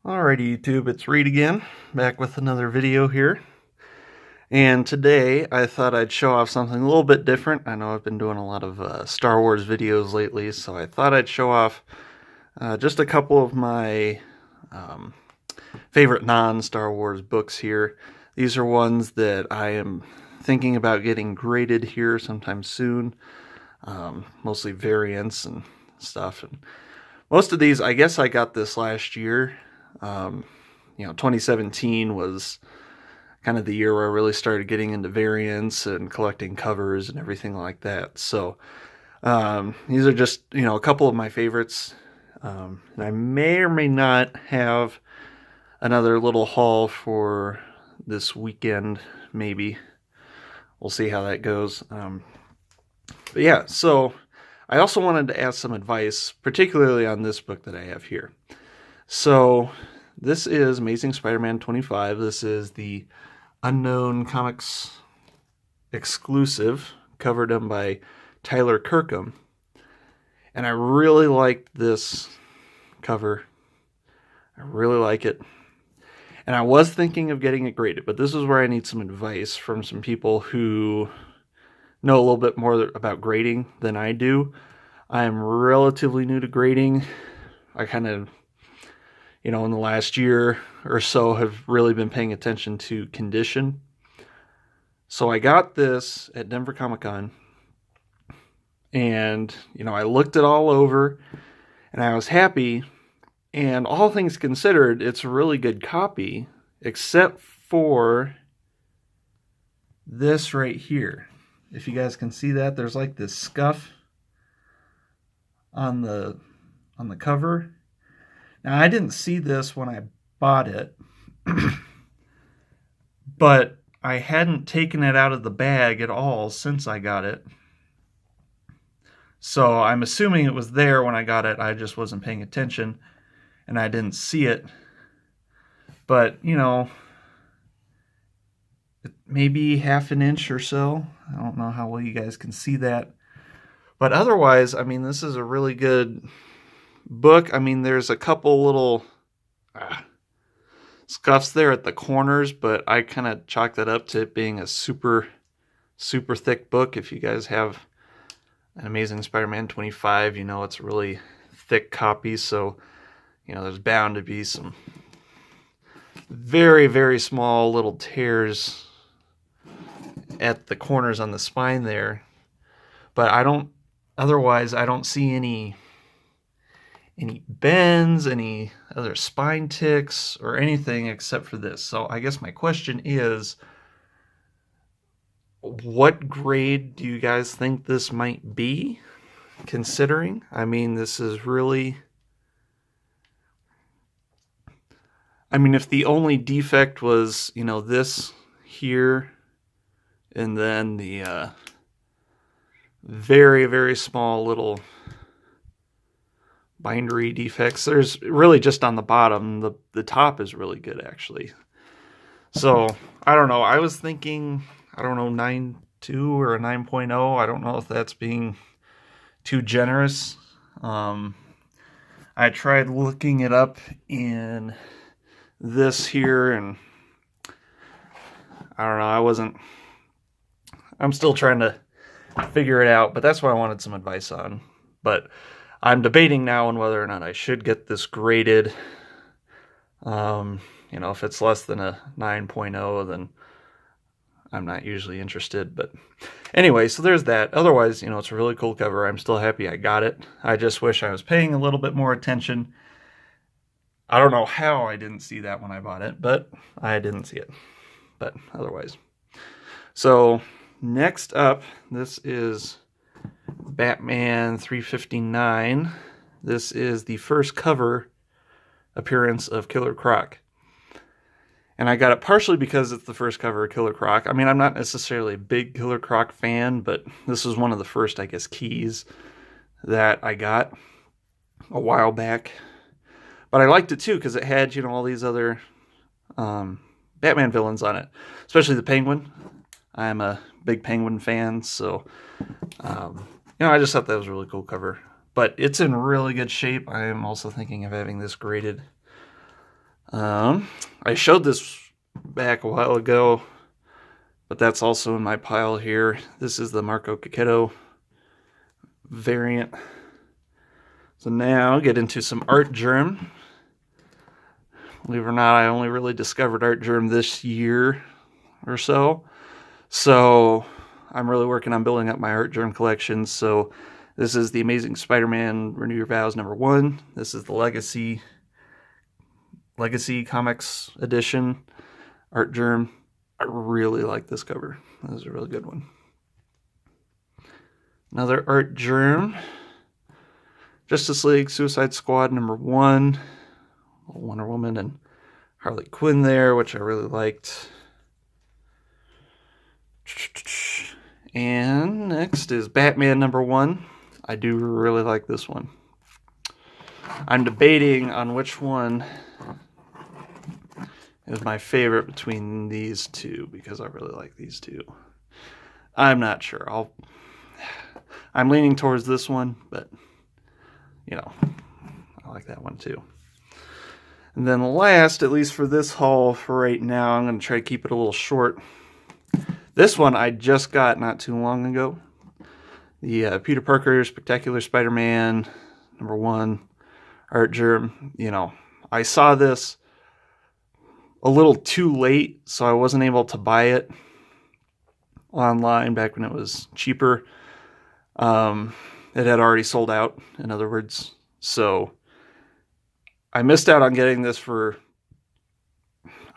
Alrighty YouTube, it's Reed again, back with another video here. And today I thought I'd show off something a little bit different. I know I've been doing a lot of Star Wars videos lately, so I thought I'd show off just a couple of my favorite non-Star Wars books here. These are ones that I am thinking about getting graded here sometime soon. Mostly variants and stuff. And most of these, I guess I got this last year. 2017 was kind of the year where I really started getting into variants and collecting covers and everything like that. So these are just, a couple of my favorites. And I may or may not have another little haul for this weekend, maybe. We'll see how that goes. But yeah, so I also wanted to ask some advice, particularly on this book that I have here. So this is Amazing Spider-Man 25. This is the Unknown Comics exclusive, cover done by Tyler Kirkham. And I really liked this cover. I really like it. And I was thinking of getting it graded, but this is where I need some advice from some people who know a little bit more about grading than I do. I'm relatively new to grading. I kind of, in the last year or so have really been paying attention to condition. So I got this at Denver Comic Con, and, I looked it all over, and I was happy, and all things considered, it's a really good copy, except for this right here. If you guys can see that, there's like this scuff on the cover. Now, I didn't see this when I bought it, but I hadn't taken it out of the bag at all since I got it. So I'm assuming it was there when I got it. I just wasn't paying attention, and I didn't see it. But, maybe half an inch or so. I don't know how well you guys can see that. But otherwise, this is a really good book. There's a couple little scuffs there at the corners, but I kind of chalk that up to it being a super, super thick book. If you guys have an Amazing Spider-Man 25, it's a really thick copy, so, there's bound to be some very, very small little tears at the corners on the spine there. But otherwise, I don't see any bends, any other spine ticks, or anything except for this. So I guess my question is, what grade do you guys think this might be, considering? This is really... if the only defect was, this here, and then the very, very small little bindery defects. There's really just on the bottom. The top is really good, actually. So, I don't know. I was thinking, 9.2 or a 9.0. I don't know if that's being too generous. I tried looking it up in this here, and I don't know. I'm still trying to figure it out, but that's what I wanted some advice on. But I'm debating now on whether or not I should get this graded. If it's less than a 9.0, then I'm not usually interested. But anyway, so there's that. Otherwise, it's a really cool cover. I'm still happy I got it. I just wish I was paying a little bit more attention. I don't know how I didn't see that when I bought it, but I didn't see it. But otherwise. So next up, this is Batman 359. This is the first cover appearance of Killer Croc. And I got it partially because it's the first cover of Killer Croc. I'm not necessarily a big Killer Croc fan, but this was one of the first, keys that I got a while back. But I liked it too because it had, all these other Batman villains on it, especially the Penguin. I'm a big Penguin fan, so I just thought that was a really cool cover. But it's in really good shape. I am also thinking of having this graded. I showed this back a while ago, but that's also in my pile here. This is the Marco Cacchetto variant. So now get into some Artgerm. Believe it or not, I only really discovered Artgerm this year or so. So I'm really working on building up my Artgerm collection. So this is the Amazing Spider-Man Renew Your Vows #1. This is the Legacy Comics edition Artgerm. I really like this cover. This is a really good one. Another Artgerm. Justice League Suicide Squad #1. Wonder Woman and Harley Quinn there, which I really liked. And next is Batman #1. I do really like this one. I'm debating on which one is my favorite between these two because I really like these two. I'm not sure. I'm leaning towards this one, but you know, I like that one too. And then last, at least for this haul for right now, I'm going to try to keep it a little short. This one I just got not too long ago. The Peter Parker Spectacular Spider-Man #1 Artgerm. You know, I saw this a little too late, so I wasn't able to buy it online back when it was cheaper. It had already sold out, in other words. So I missed out on getting this for,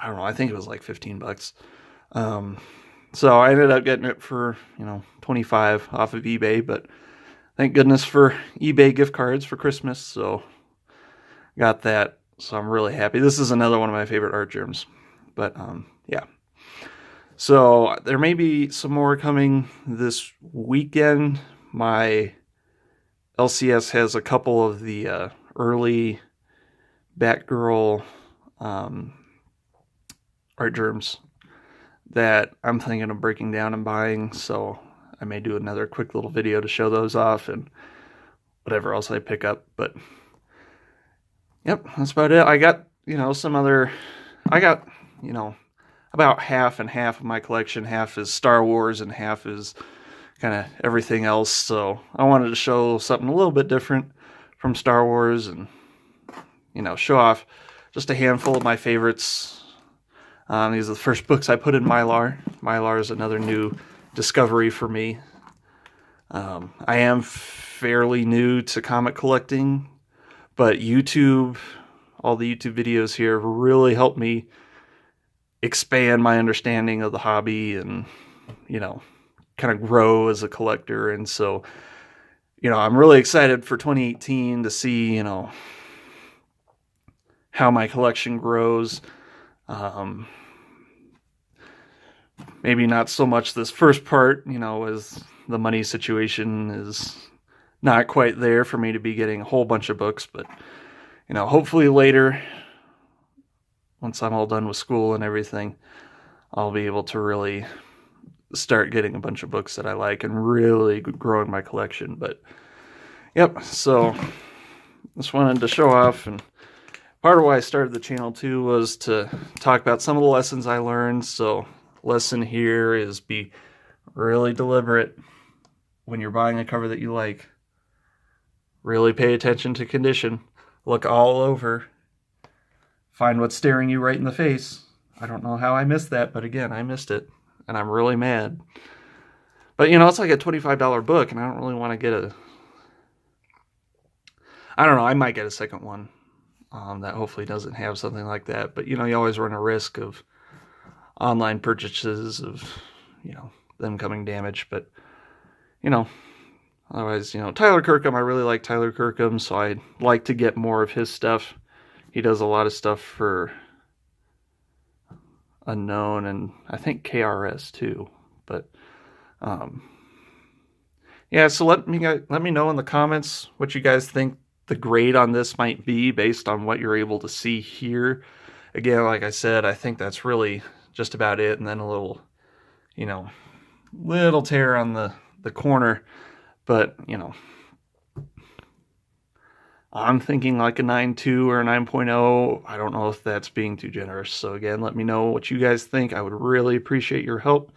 I don't know, I think it was like $15. So I ended up getting it for, $25 off of eBay, but thank goodness for eBay gift cards for Christmas. So got that. So I'm really happy. This is another one of my favorite Artgerms. But yeah. So there may be some more coming this weekend. My LCS has a couple of the early Batgirl Artgerms that I'm thinking of breaking down and buying. So I may do another quick little video to show those off and whatever else I pick up. But yep, that's about it. I got, about half and half of my collection. Half is Star Wars and half is kind of everything else. So I wanted to show something a little bit different from Star Wars and, show off just a handful of my favorites. These are the first books I put in Mylar. Mylar is another new discovery for me. I am fairly new to comic collecting, but YouTube, all the YouTube videos here really helped me expand my understanding of the hobby and, kind of grow as a collector. And so, I'm really excited for 2018 to see, how my collection grows. Maybe not so much this first part, as the money situation is not quite there for me to be getting a whole bunch of books, but, hopefully later, once I'm all done with school and everything, I'll be able to really start getting a bunch of books that I like and really growing my collection. But, yep, so just wanted to show off, and part of why I started the channel too was to talk about some of the lessons I learned. So lesson here is be really deliberate when you're buying a cover that you like. Really pay attention to condition. Look all over. Find what's staring you right in the face. I don't know how I missed that, but again, I missed it. And I'm really mad. But, it's like a $25 book, and I don't really want to get I don't know, I might get a second one that hopefully doesn't have something like that. But, you always run a risk of online purchases of, them coming damaged. But, otherwise, Tyler Kirkham, I really like Tyler Kirkham, so I'd like to get more of his stuff. He does a lot of stuff for Unknown and I think KRS too. But, yeah, so let me know in the comments what you guys think the grade on this might be based on what you're able to see here. Again, like I said, I think that's really just about it. And then a little, little tear on the corner. But, I'm thinking like a 9.2 or a 9.0. I don't know if that's being too generous. So again, let me know what you guys think. I would really appreciate your help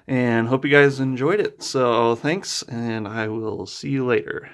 and hope you guys enjoyed it. So thanks, and I will see you later.